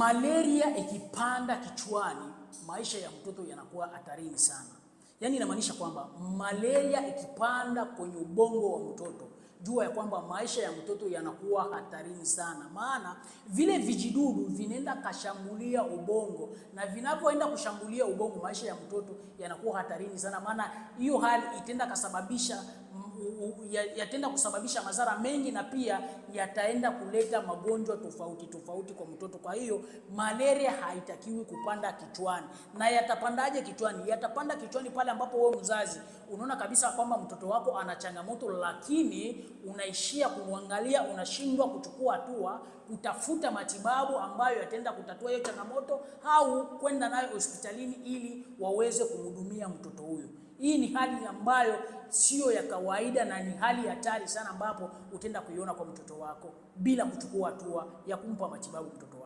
malaria ikipanda kichwani, maisha ya mtoto yanakuwa hatarini sana. Yaani inamaanisha kwamba malaria ikipanda kwenye ubongo wa mtoto, jua ya kwamba maisha ya mtoto yanakuwa hatarini sana. Maana vile vijidudu vinaenda kashambulia ubongo, na vinapoenda kushambulia ubongo, maisha ya mtoto yanakuwa hatarini sana. Maana hiyo hali itenda kusababisha madhara mengi, na pia yataenda kuleta magonjwa tofauti tofauti kwa mtoto. Kwa hiyo malaria haitakiwi kupanda kichwani. Na yatapandaje kichwani? Yatapanda kichwani pale ambapo wewe mzazi unaona kabisa kwamba mtoto wako ana changamoto, lakini unaishia kumwangalia, unashindwa kuchukua hatua kutafuta matibabu ambayo yataenda kutatua hiyo changamoto, au kwenda nayo hospitalini ili waweze kumhudumia mtoto huyo. Hii ni hali ambayo sio ya kawaida, na ni hali hatari sana ambapo utaenda kuiona kwa mtoto wako bila kuchukua hatua ya kumpa matibabu mtoto wako.